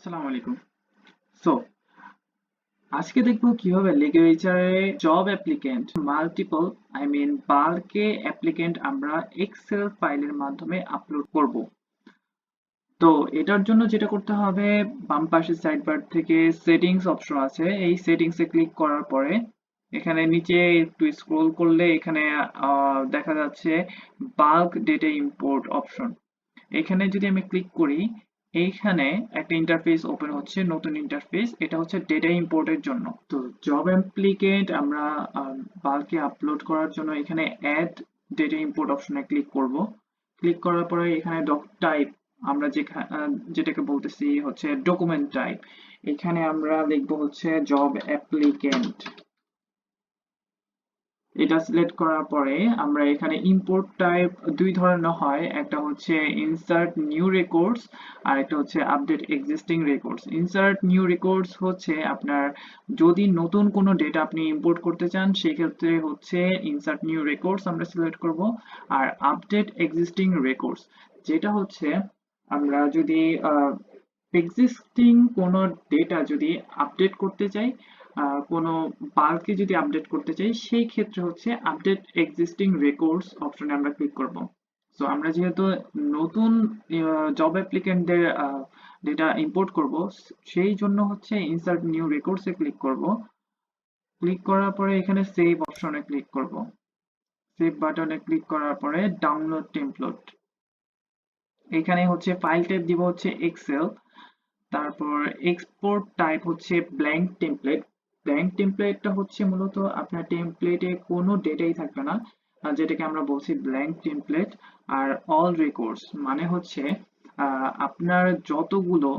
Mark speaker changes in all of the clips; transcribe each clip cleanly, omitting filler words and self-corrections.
Speaker 1: আসসালামু আলাইকুম। সো আজকে দেখবো কিভাবে LegoHR এ জব অ্যাপ্লিকেন্ট মাল্টিপল বাল্কে অ্যাপ্লিকেন্ট আমরা এক্সেল ফাইলের মাধ্যমে আপলোড করব। তো এটার জন্য যেটা করতে হবে, বাম পাশের সাইড বার থেকে সেটিংস অপশন আছে, এই সেটিংস এ ক্লিক করার পরে এখানে নিচে একটু স্ক্রল করলে এখানে দেখা যাচ্ছে বাল্ক ডেটা ইম্পোর্ট অপশন। এখানে যদি আমি ক্লিক করি, এইখানে একটা ইন্টারফেস ওপেন হচ্ছে, নতুন ইন্টারফেস। এটা হচ্ছে ডেটা ইম্পোর্টের জন্য। তো জব অ্যাপ্লিকেন্ট আমরা বাল্কে আপলোড করার জন্য এখানে অ্যাড ডেটা ইম্পোর্ট অপশনে ক্লিক করব। ক্লিক করার পরে এখানে ডক টাইপ, আমরা যেটাকে বলতেছি হচ্ছে ডকুমেন্ট টাইপ, এখানে আমরা লিখবো হচ্ছে জব অ্যাপ্লিকেন্ট। এটা সিলেক্ট করার পরে আমরা এখানে ইম্পোর্ট টাইপ দুই ধরনের হয়, একটা হচ্ছে ইনসার্ট নিউ রেকর্ডস আর একটা হচ্ছে update existing records. Insert new records হচ্ছে আপনার যদি নতুন কোনো ডেটা আপনি ইম্পোর্ট করতে চান সেক্ষেত্রে হচ্ছে ইনসার্ট নিউ রেকর্ডস আমরা সিলেক্ট করব। আর আপডেট এক্সিস্টিং রেকর্ডস যেটা হচ্ছে আমরা যদি এক্সিস্টিং কোনো ডেটা যদি আপডেট করতে চাই, কোনো বাল্কে যদি আপডেট করতে চাই, সেই ক্ষেত্রে হচ্ছে আপডেট এক্সিস্টিং রেকর্ডস অপশনে আমরা ক্লিক করব। সো আমরা যেহেতু নতুন জব অ্যাপ্লিকেন্টদের ডেটা ইম্পোর্ট করব, সেই জন্য হচ্ছে ইনসার্ট নিউ রেকর্ডস এ ক্লিক করব। ক্লিক করার পরে এখানে সেভ অপশনে ক্লিক করব। সেভ বাটনে ক্লিক করার পরে ডাউনলোড টেমপ্লেট, এখানে হচ্ছে ফাইল টাইপ দিব হচ্ছে এক্সেল। তারপর এক্সপোর্ট টাইপ হচ্ছে ব্ল্যাঙ্ক টেমপ্লেট। ব্ল্যাঙ্ক টেমপ্লেটটা হচ্ছে মূলত আপনার টেমপ্লেটে কোনো ডেটাই থাকবে না, যেটাকে আমরা বলছি ব্ল্যাঙ্ক টেমপ্লেট। আর অল রেকর্ডস মানে হচ্ছে আপনার যতগুলো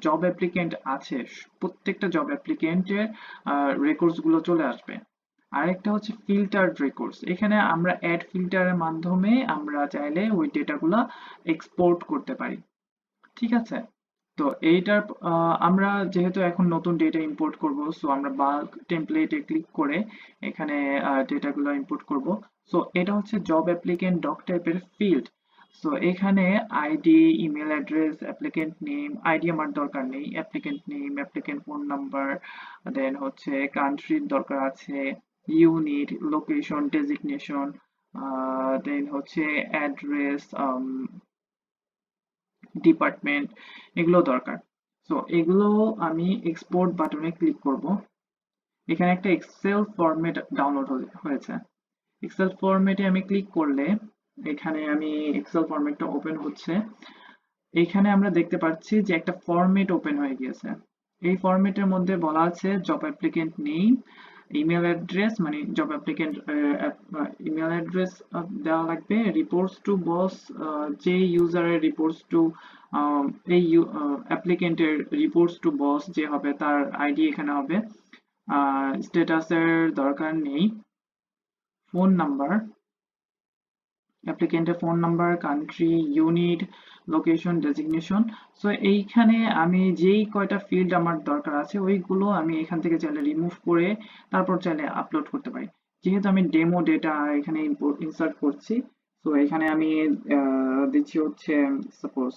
Speaker 1: জব অ্যাপ্লিকেন্ট আছে প্রত্যেকটা জব অ্যাপ্লিকেন্টের রেকর্ডস গুলো চলে আসবে। আরেকটা হচ্ছে ফিল্টার্ড রেকর্ডস, এখানে আমরা অ্যাড ফিল্টারের মাধ্যমে আমরা চাইলে ওই ডেটাগুলো এক্সপোর্ট করতে পারি। ঠিক আছে? তো এইটার আমরা যেহেতু এখন নতুন ডেটা ইম্পোর্ট করব, সো আমরা বাল্ক টেমপ্লেটে ক্লিক করে এখানে ডেটাগুলো ইম্পোর্ট করব। সো এটা হচ্ছে জব অ্যাপ্লিকেন্ট ডক টাইপের ফিল্ড। সো এখানে ID, email address, applicant name, ID আমার দরকার নেই, applicant name, applicant phone number, then হচ্ছে কান্ট্রির দরকার আছে, ইউনিট, লোকেশন, ডেজিগনেশন, দেন হচ্ছে অ্যাড্রেস, ডিপার্টমেন্ট, এগুলো দরকার। সো এগুলো আমি এক্সপোর্ট বাটনে ক্লিক করব। এখানে একটা এক্সেল ফরম্যাট ডাউনলোড হয়েছে। এক্সেল ফরম্যাটে আমি ক্লিক করলে এখানে আমি এক্সেল ফরম্যাটটা ওপেন হচ্ছে। এখানে আমরা দেখতে পাচ্ছি যে একটা ফরম্যাট ওপেন হয়ে গিয়েছে। এই ফরম্যাটের মধ্যে বলা আছে job applicant name, email address, মানে জব অ্যাপ্লিকেন্ট ইমেল অ্যাড্রেস দেওয়া লাগবে, রিপোর্টস টু বস, যে ইউজারের রিপোর্টস টু এই অ্যাপ্লিকেন্টের রিপোর্টস টু বস যে হবে তার আইডি এখানে হবে। স্ট্যাটাসের দরকার নেই, ফোন নাম্বার, অ্যাপ্লিকেন্টের phone number, country, unit, location, designation. So এইখানে আমি যেই কয়টা ফিল্ড আমার দরকার আছে ওইগুলো আমি এখান থেকে চাইলে রিমুভ করে তারপর চাইলে আপলোড করতে পারি। যেহেতু আমি ডেমো ডেটা এখানে ইনসার্ট করছি, তো এখানে আমি দিচ্ছি হচ্ছে সাপোজ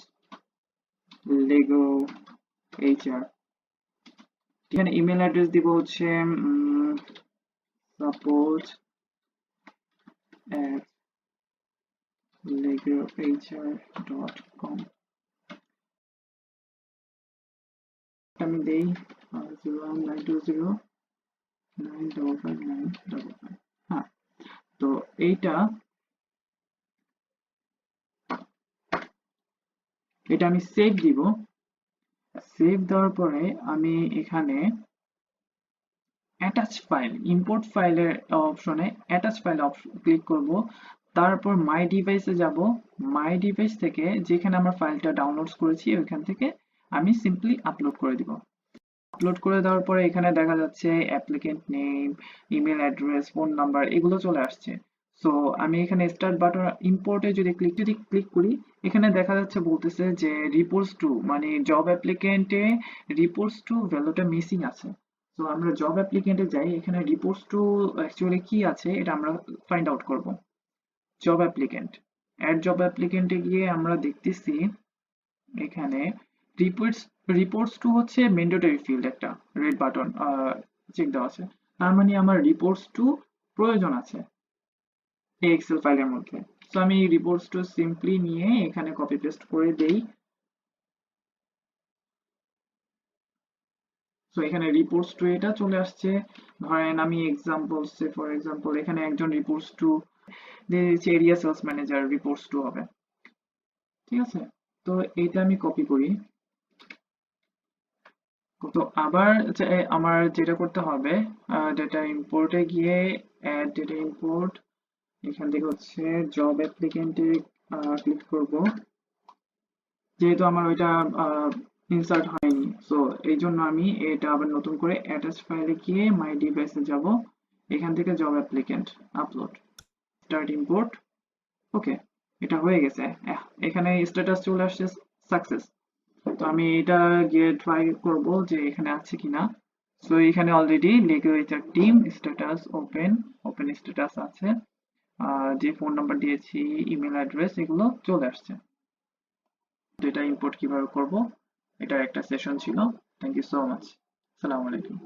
Speaker 1: লেগো এইচআর। এখানে ইমেল অ্যাড্রেস দিব হচ্ছে সাপোজ legohr.com। আমি দেই 01920955955। হ্যাঁ, তো এটা আমি সেভ দিব। সেভ দেওয়ার পরে আমি এখানে অ্যাটাচ ফাইল, ইম্পোর্ট ফাইলের অপশনে অ্যাটাচ ফাইল ক্লিক করব। তারপর মাই ডিভাইসে যাব। মাই ডিভাইস থেকে যেখানে আমরা ফাইলটা ডাউনলোড করেছি ওইখান থেকে আমি সিম্পলি আপলোড করে দিব। আপলোড করে দেওয়ার পরে এখানে দেখা যাচ্ছে applicant name, email address, phone number, এগুলো চলে আসছে। সো আমি এখানে স্টার্ট বাটন ইম্পোর্টে যদি ক্লিক করি, এখানে দেখা যাচ্ছে বলতেছে যে রিপোর্টস টু, মানে জব অ্যাপ্লিকেন্টে রিপোর্টস টু ভ্যালুটা মিসিং আছে। তো আমরা জব অ্যাপ্লিকেন্টে যাই, এখানে রিপোর্টস টু অ্যাকচুয়ালি কি আছে এটা আমরা ফাইন্ড আউট করব। জব অ্যাপ্লিকেন্ট, অ্যাড জব অ্যাপ্লিকেন্টে গিয়ে আমরা দেখতেছি এখানে রিপোর্টস টু হচ্ছে ম্যান্ডেটরি ফিল্ড, একটা রেড বাটন চেক দেওয়া আছে, তার মানে আমার রিপোর্টস টু প্রয়োজন আছে এই এক্সেল ফাইলের মধ্যে। তো আমি রিপোর্টস টু সিম্পলি নিয়ে এখানে কপি পেস্ট করে দেই। তো এখানে রিপোর্টস টু এটা চলে আসছে। ধরেন আমি এক্সাম্পল ফর এক্সাম্পল এখানে একজন রিপোর্টস টু দিয়ে দিচ্ছি, area sales manager reports to হবে। ঠিক আছে, তো এইটা আমি কপি করি। তো আবার আমার যেটা করতে হবে, ডেটা ইম্পোর্টে গিয়ে অ্যাড ডেটা ইম্পোর্ট, এখান থেকে হচ্ছে জব অ্যাপ্লিকেন্টে ক্লিক করব, যেহেতু আমার ওইটা ইনসার্ট হয়নি, সো এই জন্য আমি এটা আবার নতুন করে অ্যাটাচ ফাইলে গিয়ে মাই ডিভাইসে যাব, এখান থেকে job applicant upload, start import. Okay, এটা হয়ে গেছে। এখানে স্ট্যাটাস চলে আসছে সাকসেস। তো আমি এটা গিয়ে ট্রাই করব যে এখানে আছে কিনা। সো এখানে already LegoHR team status open, open status আছে, যে ফোন নাম্বার দিয়েছি, ইমেল অ্যাড্রেস, এগুলো চলে আসছে। ডেটা ইম্পোর্ট কিভাবে করব, এটা একটা সেশন ছিল। Thank you so much. আসসালামু আলাইকুম।